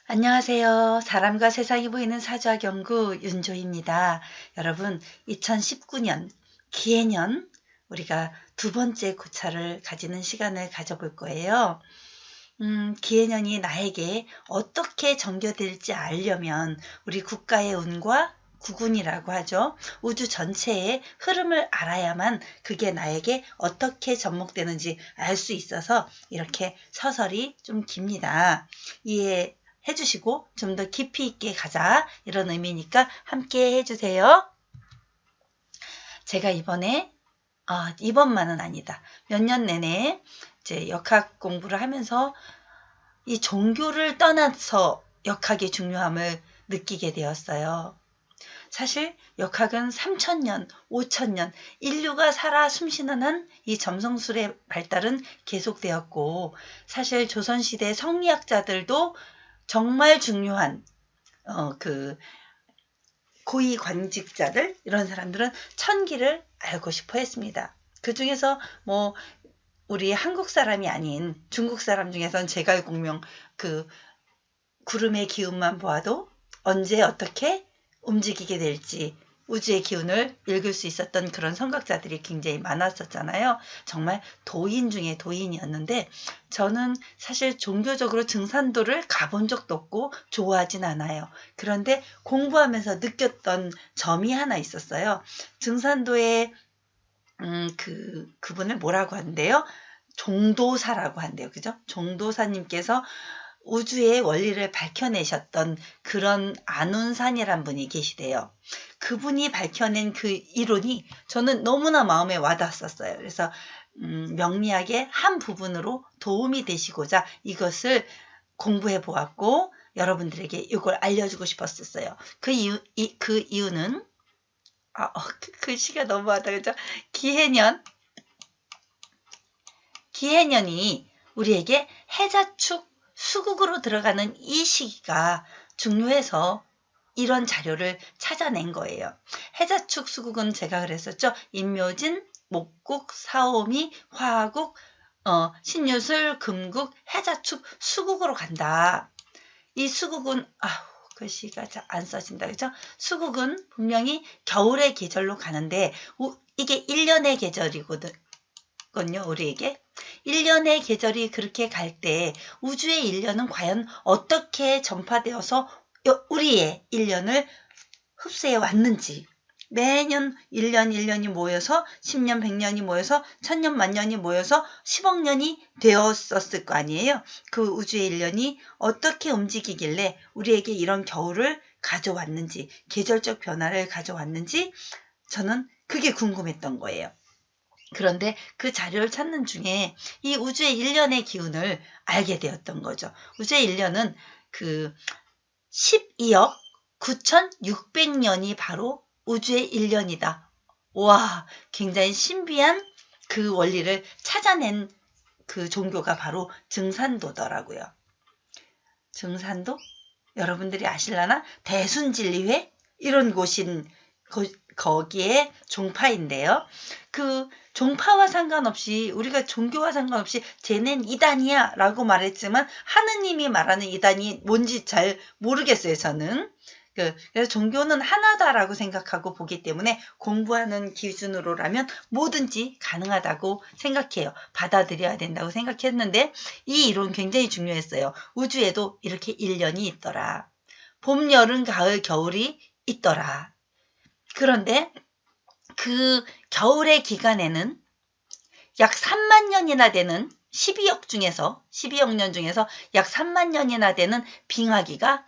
안녕하세요. 사람과 세상이 보이는 사주학 연구 윤조입니다. 여러분, 2019년 기해년 우리가 두 번째 고찰을 가지는 시간을 가져볼 거예요. 기해년이 나에게 어떻게 전개될지 알려면 우리 국가의 운과 구군이라고 하죠. 우주 전체의 흐름을 알아야만 그게 나에게 어떻게 접목되는지 알 수 있어서 이렇게 서설이 좀 깁니다. 이해해 주시고 좀 더 깊이 있게 가자 이런 의미니까 함께 해주세요. 제가 이번만은 아니다. 몇 년 내내 이제 역학 공부를 하면서 이 종교를 떠나서 역학의 중요함을 느끼게 되었어요. 사실 역학은 3,000년, 5,000년 인류가 살아 숨쉬는 한 이 점성술의 발달은 계속되었고 사실 조선시대 성리학자들도 정말 중요한 고위 관직자들 이런 사람들은 천기를 알고 싶어 했습니다. 그 중에서 우리 한국 사람이 아닌 중국 사람 중에선 제갈공명 구름의 기운만 보아도 언제 어떻게 움직이게 될지 우주의 기운을 읽을 수 있었던 그런 선각자들이 굉장히 많았었잖아요. 정말 도인 중에 도인이었는데 저는 사실 종교적으로 증산도를 가본 적도 없고 좋아하진 않아요. 그런데 공부하면서 느꼈던 점이 하나 있었어요. 증산도의 그분을 뭐라고 한대요? 종도사라고 한대요. 그죠? 종도사님께서 우주의 원리를 밝혀내셨던 그런 안운산이란 분이 계시대요. 그분이 밝혀낸 그 이론이 저는 너무나 마음에 와닿았었어요. 그래서 명리학의 한 부분으로 도움이 되시고자 이것을 공부해 보았고 여러분들에게 이걸 알려주고 싶었었어요. 그 이유는 글씨가 너무하다 그죠? 기해년이 우리에게 해자축 수국으로 들어가는 이 시기가 중요해서 이런 자료를 찾아낸 거예요. 해자축 수국은 제가 그랬었죠. 임묘진, 목국, 사오미, 화국, 신유술, 금국, 해자축 수국으로 간다. 이 수국은 글씨가 잘 안 써진다 그죠? 수국은 분명히 겨울의 계절로 가는데 이게 1년의 계절이거든요. 우리에게 1년의 계절이 그렇게 갈 때 우주의 1년은 과연 어떻게 전파되어서 우리의 1년을 흡수해 왔는지 매년 1년 1년이 모여서 10년 100년이 모여서 1000년 만년이 모여서 10억 년이 되었었을 거 아니에요. 그 우주의 1년이 어떻게 움직이길래 우리에게 이런 겨울을 가져왔는지 계절적 변화를 가져왔는지 저는 그게 궁금했던 거예요. 그런데 그 자료를 찾는 중에 이 우주의 1년의 기운을 알게 되었던 거죠. 우주의 1년은 12억 9,600년이 바로 우주의 1년이다. 와, 굉장히 신비한 그 원리를 찾아낸 그 종교가 바로 증산도더라고요. 증산도? 여러분들이 아실라나? 대순진리회? 이런 곳인 거기에 종파인데요. 그 종파와 상관없이 우리가 종교와 상관없이 쟤는 이단이야 라고 말했지만 하느님이 말하는 이단이 뭔지 잘 모르겠어요. 저는. 그래서 종교는 하나다라고 생각하고 보기 때문에 공부하는 기준으로라면 뭐든지 가능하다고 생각해요. 받아들여야 된다고 생각했는데 이 이론 굉장히 중요했어요. 우주에도 이렇게 1년이 있더라. 봄, 여름, 가을, 겨울이 있더라. 그런데 그 겨울의 기간에는 약 3만 년이나 되는 12억 년 중에서 약 3만 년이나 되는 빙하기가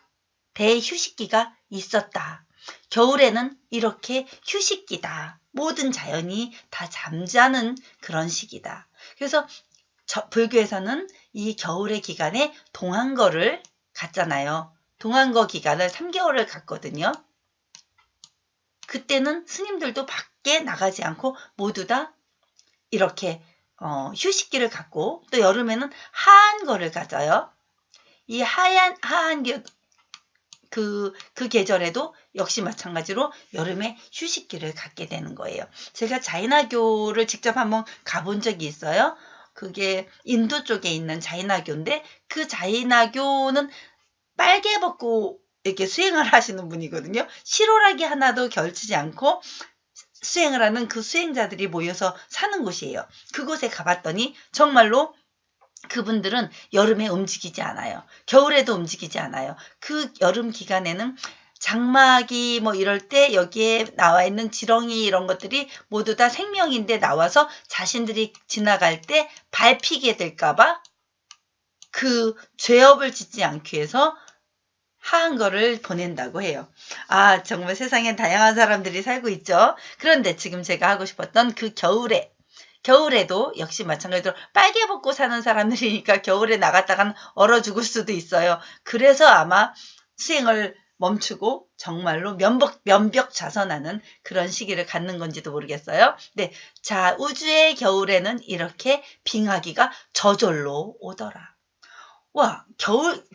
대휴식기가 있었다. 겨울에는 이렇게 휴식기다. 모든 자연이 다 잠자는 그런 시기다. 그래서 불교에서는 이 겨울의 기간에 동안거를 갔잖아요. 동안거 기간을 3개월을 갔거든요. 그때는 스님들도 밖에 나가지 않고 모두 다 이렇게 휴식기를 갖고 또 여름에는 하한거를 가져요. 이 하한기 그 계절에도 역시 마찬가지로 여름에 휴식기를 갖게 되는 거예요. 제가 자이나교를 직접 한번 가본 적이 있어요. 그게 인도 쪽에 있는 자이나교인데 그 자이나교는 빨개 벗고 이렇게 수행을 하시는 분이거든요. 실오라기 하나도 걸치지 않고 수행을 하는 그 수행자들이 모여서 사는 곳이에요. 그곳에 가봤더니 정말로 그분들은 여름에 움직이지 않아요. 겨울에도 움직이지 않아요. 그 여름 기간에는 장마기 뭐 이럴 때 여기에 나와 있는 지렁이 이런 것들이 모두 다 생명인데 나와서 자신들이 지나갈 때 밟히게 될까봐 그 죄업을 짓지 않기 위해서 하한 거를 보낸다고 해요. 아, 정말 세상에 다양한 사람들이 살고 있죠. 그런데 지금 제가 하고 싶었던 그 겨울에도 역시 마찬가지로 빨개 벗고 사는 사람들이니까 겨울에 나갔다간 얼어 죽을 수도 있어요. 그래서 아마 수행을 멈추고 정말로 면벽 자선하는 그런 시기를 갖는 건지도 모르겠어요. 네, 자, 우주의 겨울에는 이렇게 빙하기가 저절로 오더라. 와,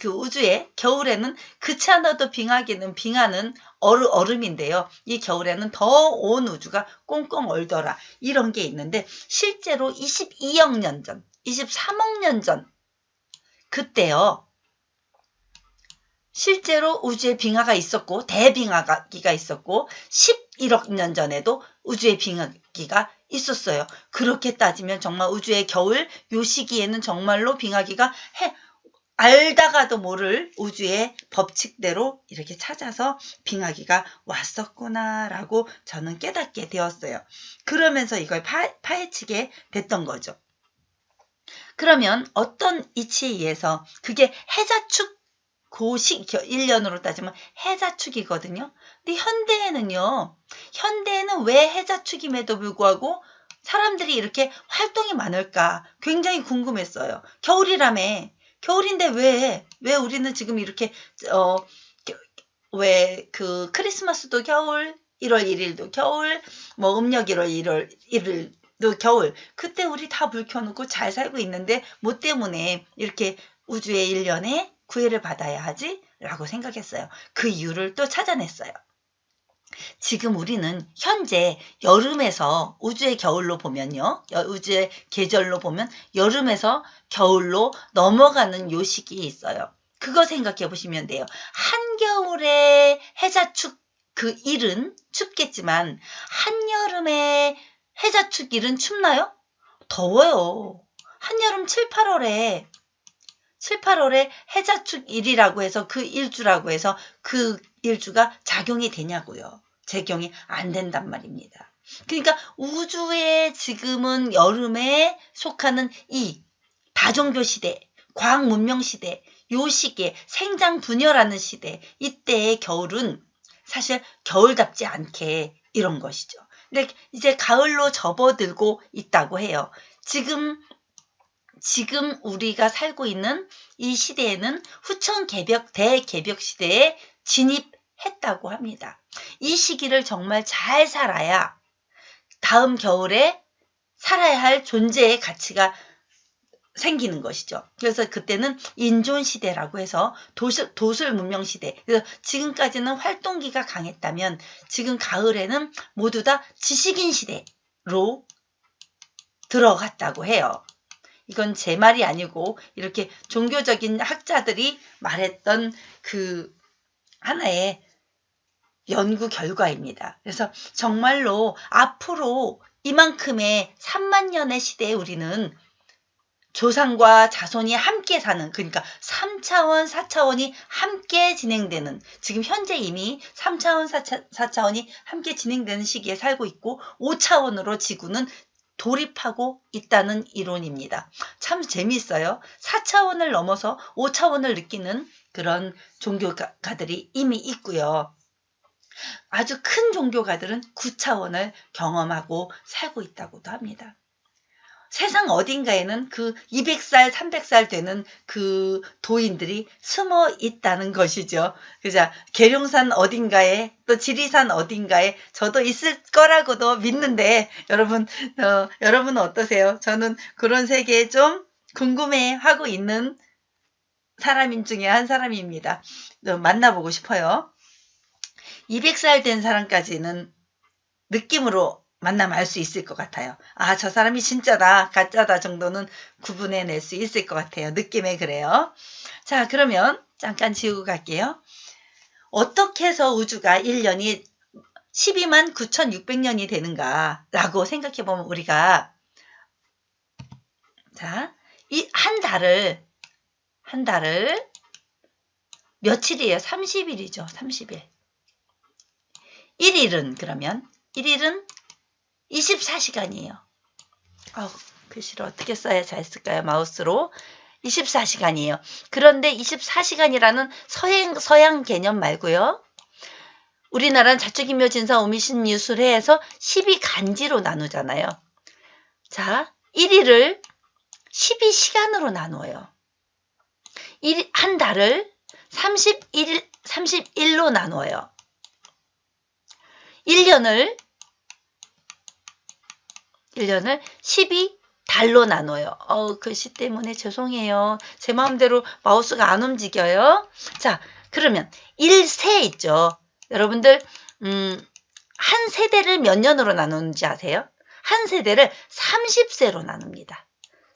그 우주의 겨울에는 그치 않아도 빙하는 얼음인데요. 이 겨울에는 더 온 우주가 꽁꽁 얼더라. 이런 게 있는데, 실제로 22억 년 전, 23억 년 전, 그때요. 실제로 우주에 빙하가 있었고, 대빙하기가 있었고, 11억 년 전에도 우주에 빙하기가 있었어요. 그렇게 따지면 정말 우주의 겨울, 요 시기에는 정말로 빙하기가 알다가도 모를 우주의 법칙대로 이렇게 찾아서 빙하기가 왔었구나라고 저는 깨닫게 되었어요. 그러면서 이걸 파헤치게 됐던 거죠. 그러면 어떤 이치에 의해서 그게 해자축 고시 1년으로 따지면 해자축이거든요. 근데 현대에는 왜 해자축임에도 불구하고 사람들이 이렇게 활동이 많을까 굉장히 궁금했어요. 겨울인데 왜 우리는 지금 이렇게 왜 그 크리스마스도 겨울, 1월 1일도 겨울, 뭐 음력 1월 1일도 겨울. 그때 우리 다 불 켜놓고 잘 살고 있는데 뭐 때문에 이렇게 우주의 1년에 구애를 받아야 하지? 라고 생각했어요. 그 이유를 또 찾아냈어요. 지금 우리는 현재 여름에서 우주의 겨울로 보면요. 우주의 계절로 보면 여름에서 겨울로 넘어가는 요 시기에 있어요. 그거 생각해 보시면 돼요. 한겨울에 해자축 그 일은 춥겠지만 한여름에 해자축 일은 춥나요? 더워요. 한여름 7, 8월에 해자축 일이라고 해서 그 일주라고 해서 그 일주가 작용이 되냐고요. 적용이 안 된단 말입니다. 그러니까 우주에 지금은 여름에 속하는 이 다종교 시대, 과학 문명 시대, 요 시기에 생장 분열하는 시대, 이때의 겨울은 사실 겨울답지 않게 이런 것이죠. 근데 이제 가을로 접어들고 있다고 해요. 지금 우리가 살고 있는 이 시대에는 후천 대개벽 시대에 진입했다고 합니다. 이 시기를 정말 잘 살아야 다음 겨울에 살아야 할 존재의 가치가 생기는 것이죠. 그래서 그때는 인존 시대라고 해서 도술 문명 시대. 그래서 지금까지는 활동기가 강했다면 지금 가을에는 모두 다 지식인 시대로 들어갔다고 해요. 이건 제 말이 아니고 이렇게 종교적인 학자들이 말했던 그 하나의 연구 결과입니다. 그래서 정말로 앞으로 이만큼의 3만 년의 시대에 우리는 조상과 자손이 함께 사는, 그러니까 3차원, 4차원이 함께 진행되는, 지금 현재 이미 3차원, 4차원이 함께 진행되는 시기에 살고 있고 5차원으로 지구는 돌입하고 있다는 이론입니다. 참 재미있어요. 4차원을 넘어서 5차원을 느끼는 그런 종교가들이 이미 있고요. 아주 큰 종교가들은 9차원을 경험하고 살고 있다고도 합니다. 세상 어딘가에는 그 200살, 300살 되는 그 도인들이 숨어 있다는 것이죠. 그죠? 계룡산 어딘가에 또 지리산 어딘가에 저도 있을 거라고도 믿는데 여러분은 어떠세요? 저는 그런 세계에 좀 궁금해하고 있는 사람 중에 한 사람입니다. 만나보고 싶어요. 200살 된 사람까지는 느낌으로 만나면 알 수 있을 것 같아요. 아, 저 사람이 진짜다, 가짜다 정도는 구분해낼 수 있을 것 같아요. 느낌에 그래요. 자, 그러면 잠깐 지우고 갈게요. 어떻게 해서 우주가 1년이 12만 9,600년이 되는가 라고 생각해 보면 우리가 자, 이 한 달을 며칠이에요? 30일이죠. 30일. 1일은 그러면 1일은 24시간이에요. 글씨를 어떻게 써야 잘 쓸까요? 마우스로. 24시간이에요. 그런데 24시간이라는 서양 개념 말고요. 우리나라는 자축인묘 진사 오미신유술해에서 12간지로 나누잖아요. 자, 1일을 12시간으로 나누어요. 한 달을 31일로 나누어요. 1년을 12달로 나눠요. 글씨 때문에 죄송해요. 제 마음대로 마우스가 안 움직여요. 자, 그러면 1세 있죠. 여러분들 한 세대를 몇 년으로 나누는지 아세요? 한 세대를 30세로 나눕니다.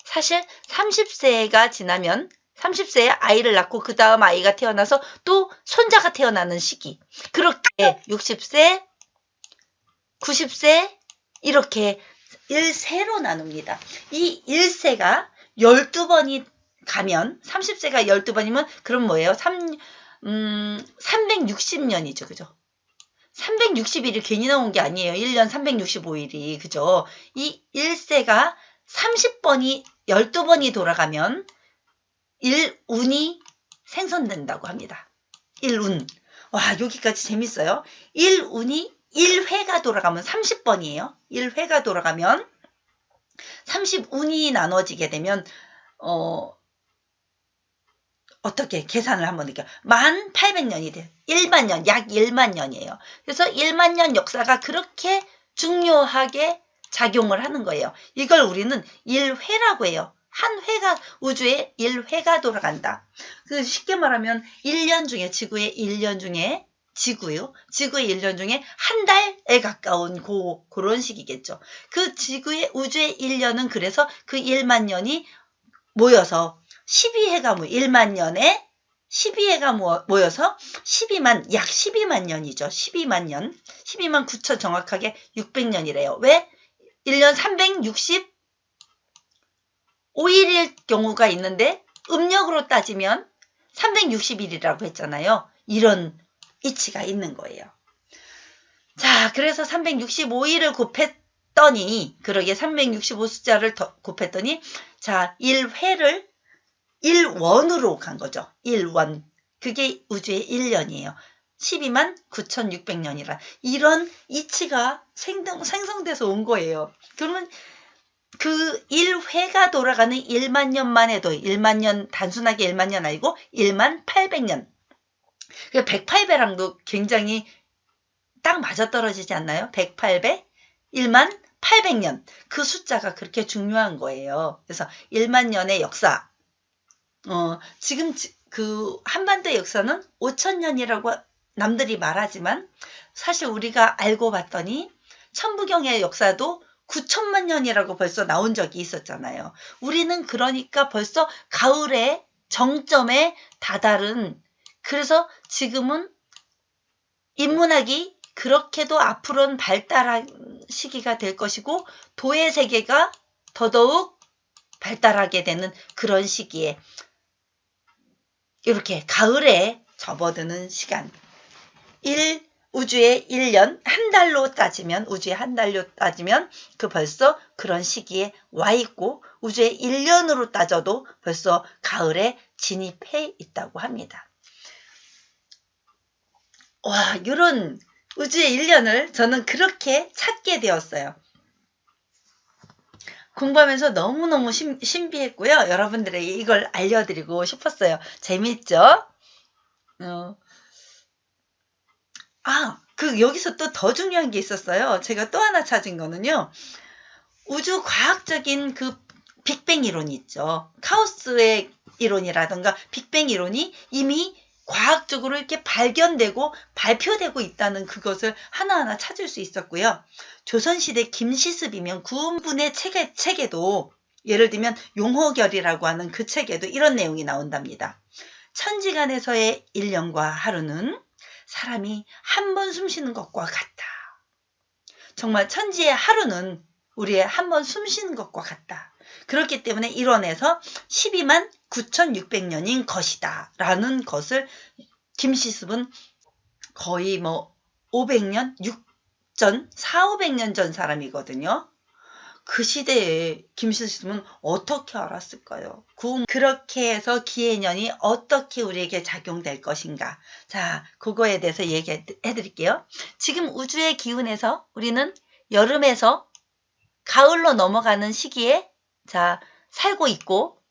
사실 30세가 지나면 30세에 아이를 낳고 그 다음 아이가 태어나서 또 손자가 태어나는 시기. 그렇게 60세, 90세 이렇게 1세로 나눕니다. 이 1세가 12번이 가면 30세가 12번이면 그럼 뭐예요? 360년이죠. 그죠? 360일이 괜히 나온 게 아니에요. 1년 365일이. 그죠? 이 1세가 30번이 12번이 돌아가면 1운이 생성된다고 합니다. 1운. 와, 여기까지 재밌어요. 1운이 1회가 돌아가면 30번이에요. 1회가 돌아가면 30운이 나눠지게 되면 어떻게 계산을 한번 할게요. 1800년이 돼요. 1만 년, 약 1만 년이에요. 그래서 1만 년 역사가 그렇게 중요하게 작용을 하는 거예요. 이걸 우리는 1회라고 해요. 한 회가 우주에 1회가 돌아간다. 쉽게 말하면 1년 중에 지구의 1년 중에 지구의 1년 중에 한 달에 가까운 그런 시기겠죠. 그 지구의 우주의 1년은 그래서 그 1만 년이 모여서 12회가 1만 년에 12회가 모여서 12만 약 12만 년이죠. 12만 년. 12만 9천 정확하게 600년이래요. 왜? 1년 365일일 경우가 있는데 음력으로 따지면 360일이라고 했잖아요. 이런 이치가 있는 거예요. 자, 그래서 365일을 곱했더니 그러게 365 숫자를 더 곱했더니 자, 1회를 1원으로 간 거죠. 1원. 그게 우주의 1년이에요. 12만 9,600년이라 이런 이치가 생성돼서 온 거예요. 그러면 그 1회가 돌아가는 1만 년만 해도 1만 년 단순하게 1만 년 아니고 1만 800년. 108배랑도 굉장히 딱 맞아떨어지지 않나요? 108배? 1만 800년. 그 숫자가 그렇게 중요한 거예요. 그래서 1만 년의 역사. 지금 그 한반도 역사는 5,000년이라고 남들이 말하지만 사실 우리가 알고 봤더니 천부경의 역사도 9천만 년이라고 벌써 나온 적이 있었잖아요. 우리는 그러니까 벌써 가을의 정점에 다다른 그래서 지금은 인문학이 그렇게도 앞으로는 발달한 시기가 될 것이고 도의 세계가 더더욱 발달하게 되는 그런 시기에 이렇게 가을에 접어드는 시간 우주의 1년 한 달로 따지면 우주의 한 달로 따지면 그 벌써 그런 시기에 와 있고 우주의 1년으로 따져도 벌써 가을에 진입해 있다고 합니다. 와, 이런 우주의 1년을 저는 그렇게 찾게 되었어요. 공부하면서 너무너무 신비했고요. 여러분들에게 이걸 알려드리고 싶었어요. 재밌죠? 여기서 또 더 중요한 게 있었어요. 제가 또 하나 찾은 거는요. 우주 과학적인 그 빅뱅 이론이 있죠. 카오스의 이론이라든가 빅뱅 이론이 이미 과학적으로 이렇게 발견되고 발표되고 있다는 그것을 하나하나 찾을 수 있었고요. 조선시대 김시습이면 구운분의 책에도 예를 들면 용호결이라고 하는 그 책에도 이런 내용이 나온답니다. 천지간에서의 1년과 하루는 사람이 한 번 숨쉬는 것과 같다. 정말 천지의 하루는 우리의 한 번 숨쉬는 것과 같다. 그렇기 때문에 1원에서 12만 9,600년인 것이다 라는 것을 김시습은 거의 500년, 4,500년 전 사람이거든요. 그 시대에 김시습은 어떻게 알았을까요? 그렇게 해서 기해년이 어떻게 우리에게 작용될 것인가. 자, 그거에 대해서 얘기해 드릴게요. 지금 우주의 기운에서 우리는 여름에서 가을로 넘어가는 시기에 살고 있고,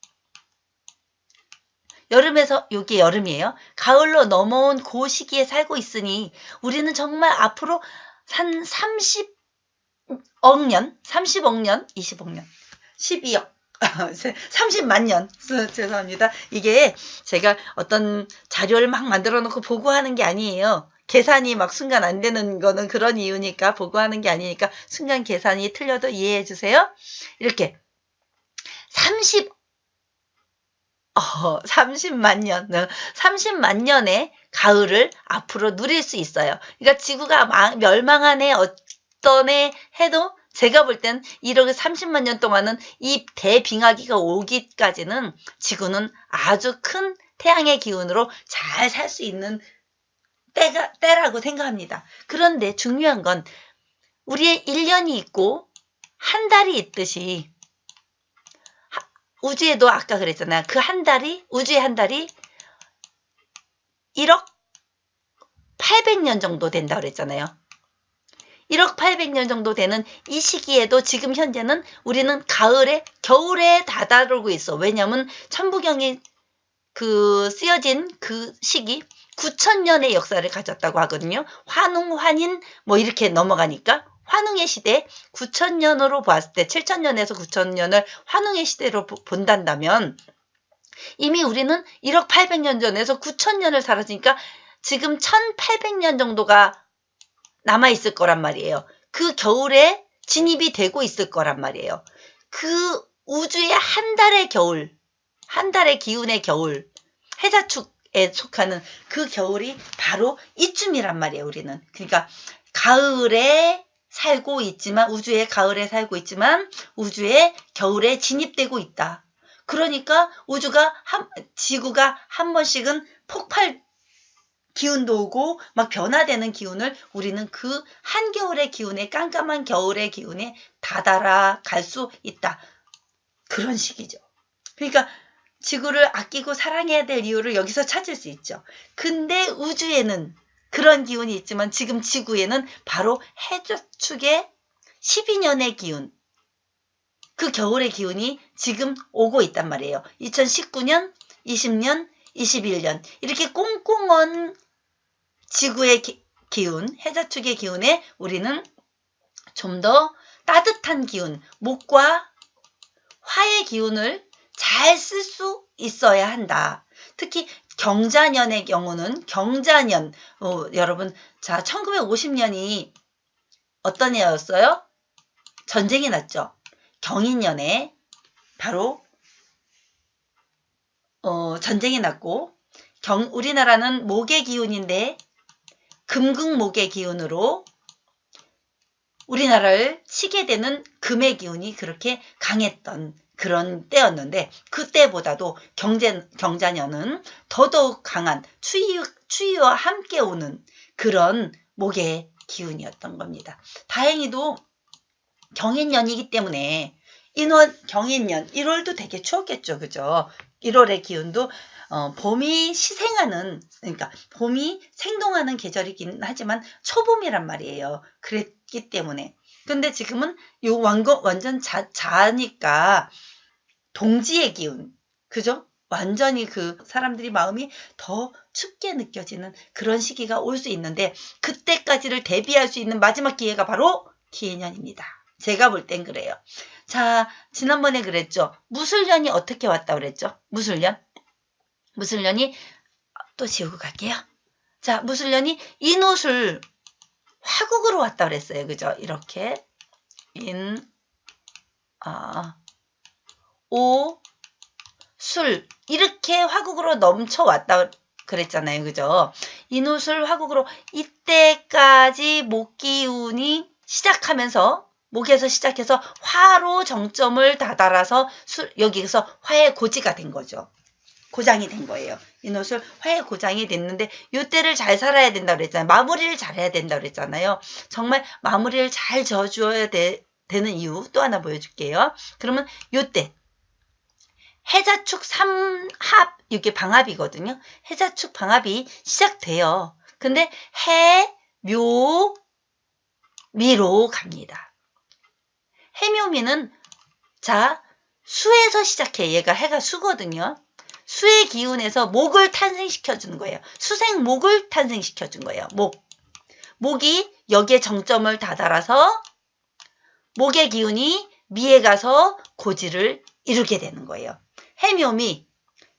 여름에서, 여기 여름이에요. 가을로 넘어온 그 시기에 살고 있으니 우리는 정말 앞으로 한 30억 년, 20억 년, 12억, 30만 년, 죄송합니다. 이게 제가 어떤 자료를 막 만들어 놓고 보고하는 게 아니에요. 계산이 막 순간 안 되는 거는 그런 이유니까, 보고하는 게 아니니까 순간 계산이 틀려도 이해해 주세요. 이렇게 30만 년, 30만 년의 가을을 앞으로 누릴 수 있어요. 그러니까 지구가 멸망한 해 어떤 해 해도 제가 볼 땐 이렇게 30만 년 동안은 이 대빙하기가 오기까지는 지구는 아주 큰 태양의 기운으로 잘 살 수 있는 때라고 생각합니다. 그런데 중요한 건 우리의 1년이 있고 한 달이 있듯이 우주에도 아까 그랬잖아요. 그 한 달이, 우주의 한 달이 1억 800년 정도 된다고 그랬잖아요. 1억 800년 정도 되는 이 시기에도 지금 현재는 우리는 겨울에 다다르고 있어. 왜냐면 천부경이 쓰여진 그 시기 9,000년의 역사를 가졌다고 하거든요. 환웅, 환인 이렇게 넘어가니까 환웅의 시대 9,000년으로 봤을 때 7,000년에서 9,000년을 환웅의 시대로 본단다면 이미 우리는 1억 800년 전에서 9,000년을 살았으니까 지금 1,800년 정도가 남아있을 거란 말이에요. 그 겨울에 진입이 되고 있을 거란 말이에요. 그 우주의 한 달의 겨울, 한 달의 기운의 겨울, 해자축에 속하는 그 겨울이 바로 이쯤이란 말이에요, 우리는. 그러니까 가을에 살고 있지만, 우주의 가을에 살고 있지만, 우주의 겨울에 진입되고 있다. 그러니까 지구가 한 번씩은 폭발 기운도 오고 막 변화되는 기운을 우리는 그 한겨울의 기운에, 깜깜한 겨울의 기운에 다다라 갈 수 있다. 그런 식이죠. 그러니까 지구를 아끼고 사랑해야 될 이유를 여기서 찾을 수 있죠. 근데 우주에는 그런 기운이 있지만 지금 지구에는 바로 해자축의 12년의 기운, 그 겨울의 기운이 지금 오고 있단 말이에요. 2019년, 20년, 21년 이렇게 꽁꽁언 지구의 기운, 해자축의 기운에 우리는 좀 더 따뜻한 기운, 목과 화의 기운을 잘 쓸 수 있어야 한다. 특히 경자년의 경우는 경자년, 여러분, 1950년이 어떤 해였어요? 전쟁이 났죠. 경인년에 바로 전쟁이 났고 우리나라는 목의 기운인데 금극목의 기운으로 우리나라를 치게 되는 금의 기운이 그렇게 강했던 그런 때였는데 그때보다도 경자년은 더더욱 강한 추위와 함께 오는 그런 목의 기운이었던 겁니다. 다행히도 경인년이기 때문에 경인년 1월도 되게 추웠겠죠. 그죠? 1월의 기운도 봄이 그러니까 봄이 생동하는 계절이긴 하지만 초봄이란 말이에요. 그랬기 때문에. 근데 지금은 완전 자니까 동지의 기운, 그죠? 완전히 사람들이 마음이 더 춥게 느껴지는 그런 시기가 올 수 있는데 그때까지를 대비할 수 있는 마지막 기회가 바로 기해년입니다. 제가 볼 땐 그래요. 자, 지난번에 그랬죠. 무술년이 어떻게 왔다 그랬죠? 무술년이 또 지우고 갈게요. 자, 무술년이 인옷을 화국으로 왔다 그랬어요. 그죠? 이렇게 오 술 이렇게 화국으로 넘쳐왔다 그랬잖아요. 그죠? 인후술 화국으로 이때까지 목 기운이 시작하면서 목에서 시작해서 화로 정점을 다다라서 여기서 화의 고지가 된 거죠. 고장이 된 거예요. 인후술 화의 고장이 됐는데 이때를 잘 살아야 된다고 그랬잖아요. 마무리를 잘 해야 된다고 그랬잖아요. 정말 마무리를 잘 져줘야 되는 이유 또 하나 보여줄게요. 그러면 이때 해자축 삼합 이게 방합이거든요. 해자축 방합이 시작돼요. 근데 해, 묘, 미로 갑니다. 해묘미는 자 수에서 시작해. 얘가 해가 수거든요. 수의 기운에서 목을 탄생시켜주는 거예요. 수생목을 탄생시켜준 거예요. 목이 여기에 정점을 다다라서 목의 기운이 미에 가서 고지를 이루게 되는 거예요. 해묘미,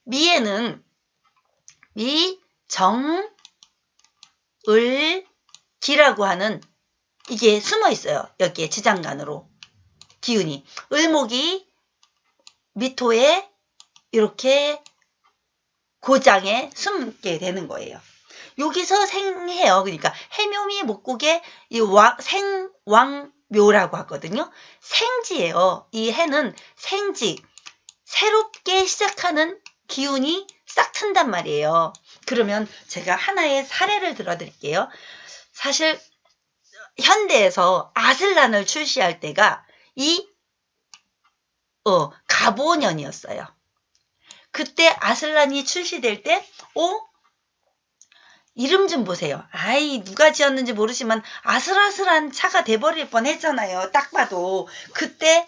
미에는 미, 정, 을, 기라고 하는 이게 숨어 있어요. 여기에 지장간으로 기운이. 을목이 미토에 이렇게 고장에 숨게 되는 거예요. 여기서 생해요. 그러니까 해묘미 목국에 이 생왕묘라고 하거든요. 생지예요. 이 해는 생지. 새롭게 시작하는 기운이 싹 튼단 말이에요. 그러면 제가 하나의 사례를 들어드릴게요. 사실 현대에서 아슬란을 출시할 때가 이 갑오년이었어요. 그때 아슬란이 출시될 때 이름 좀 보세요. 아이 누가 지었는지 모르지만 아슬아슬한 차가 돼버릴 뻔했잖아요. 딱 봐도. 그때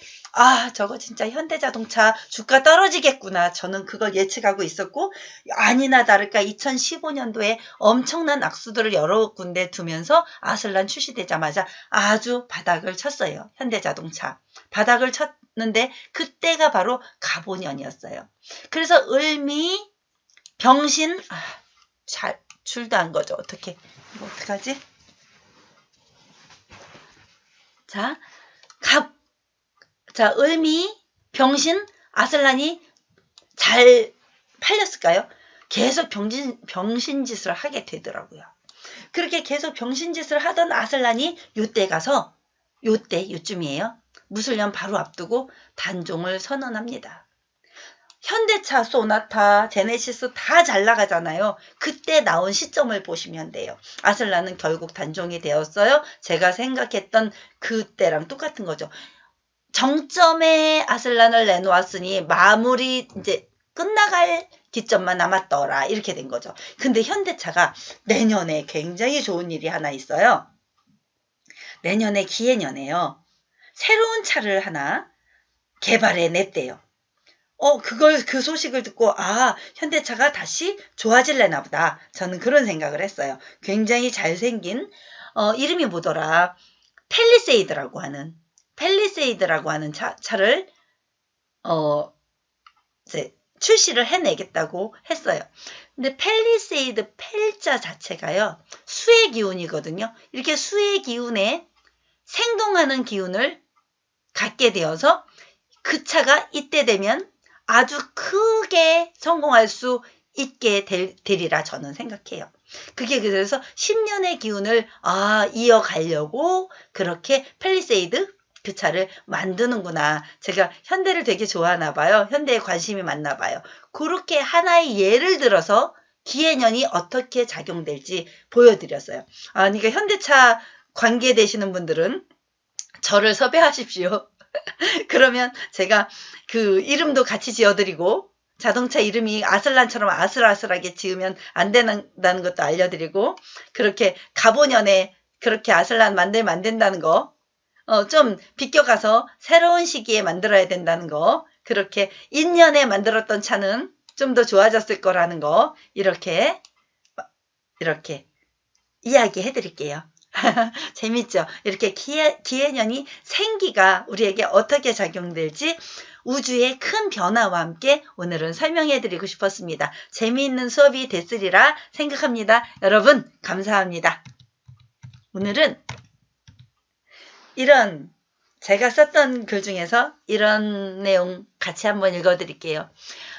저거 진짜 현대자동차 주가 떨어지겠구나. 저는 그걸 예측하고 있었고 아니나 다를까 2015년도에 엄청난 악수들을 여러 군데 두면서 아슬란 출시되자마자 아주 바닥을 쳤어요. 현대자동차. 바닥을 쳤는데 그때가 바로 갑오년이었어요. 그래서 을미, 병신 줄도 안 거죠. 어떻게 이거 어떡하지? 자, 을미, 병신, 아슬란이 잘 팔렸을까요? 계속 병신짓을 하게 되더라고요. 그렇게 계속 병신짓을 하던 아슬란이 요때 가서 요쯤이에요. 무술년 바로 앞두고 단종을 선언합니다. 현대차, 소나타, 제네시스 다 잘 나가잖아요. 그때 나온 시점을 보시면 돼요. 아슬란은 결국 단종이 되었어요. 제가 생각했던 그때랑 똑같은 거죠. 정점에 아슬란을 내놓았으니 마무리 이제 끝나갈 기점만 남았더라. 이렇게 된 거죠. 근데 현대차가 내년에 굉장히 좋은 일이 하나 있어요. 내년에 기해년에요. 새로운 차를 하나 개발해 냈대요. 그 소식을 듣고, 현대차가 다시 좋아질래나 보다. 저는 그런 생각을 했어요. 굉장히 잘생긴, 이름이 뭐더라. 팰리세이드라고 하는 차를, 이제 출시를 해내겠다고 했어요. 근데 팰리세이드 팰자 자체가요, 수의 기운이거든요. 이렇게 수의 기운에 생동하는 기운을 갖게 되어서 그 차가 이때 되면 아주 크게 성공할 수 있게 되리라 저는 생각해요. 그게 그래서 10년의 기운을 이어가려고 그렇게 팰리세이드 그 차를 만드는구나. 제가 현대를 되게 좋아하나 봐요. 현대에 관심이 많나 봐요. 그렇게 하나의 예를 들어서 기해년이 어떻게 작용될지 보여드렸어요. 그러니까 현대차 관계되시는 분들은 저를 섭외하십시오. 그러면 제가 그 이름도 같이 지어드리고 자동차 이름이 아슬란처럼 아슬아슬하게 지으면 안 된다는 것도 알려드리고 그렇게 갑오년에 그렇게 아슬란 만들면 안 된다는 거 좀 비껴가서 새로운 시기에 만들어야 된다는 거 그렇게 인년에 만들었던 차는 좀 더 좋아졌을 거라는 거 이렇게 이야기해 드릴게요. 재밌죠? 이렇게 기해년이 생기가 우리에게 어떻게 작용될지 우주의 큰 변화와 함께 오늘은 설명해 드리고 싶었습니다. 재미있는 수업이 됐으리라 생각합니다. 여러분 감사합니다. 오늘은 이런 제가 썼던 글 중에서 이런 내용 같이 한번 읽어 드릴게요.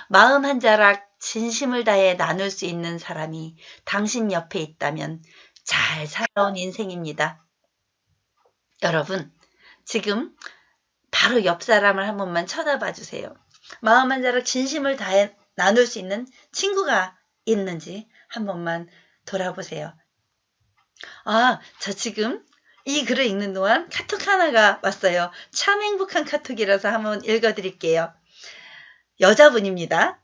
마음 한 자락 진심을 다해 나눌 수 있는 사람이 당신 옆에 있다면 잘 살아온 인생입니다. 여러분, 지금 바로 옆 사람을 한 번만 쳐다봐 주세요. 마음 한 자락 진심을 다해 나눌 수 있는 친구가 있는지 한 번만 돌아보세요. 아, 저 지금 이 글을 읽는 동안 카톡 하나가 왔어요. 참 행복한 카톡이라서 한번 읽어드릴게요. 여자분입니다.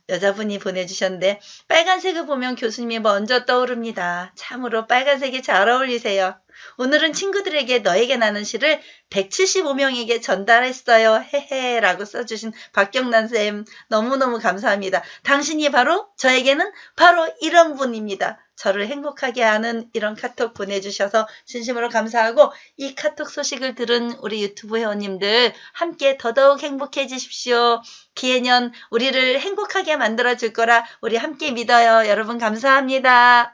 여자분이 보내주셨는데 빨간색을 보면 교수님이 먼저 떠오릅니다. 참으로 빨간색이 잘 어울리세요. 오늘은 친구들에게 너에게 나는 시를 175명에게 전달했어요. 헤헤 라고 써주신 박경란쌤 너무너무 감사합니다. 당신이 바로 저에게는 바로 이런 분입니다. 저를 행복하게 하는 이런 카톡 보내주셔서 진심으로 감사하고 이 카톡 소식을 들은 우리 유튜브 회원님들 함께 더더욱 행복해지십시오. 기해년 우리를 행복하게 만들어줄 거라 우리 함께 믿어요. 여러분 감사합니다.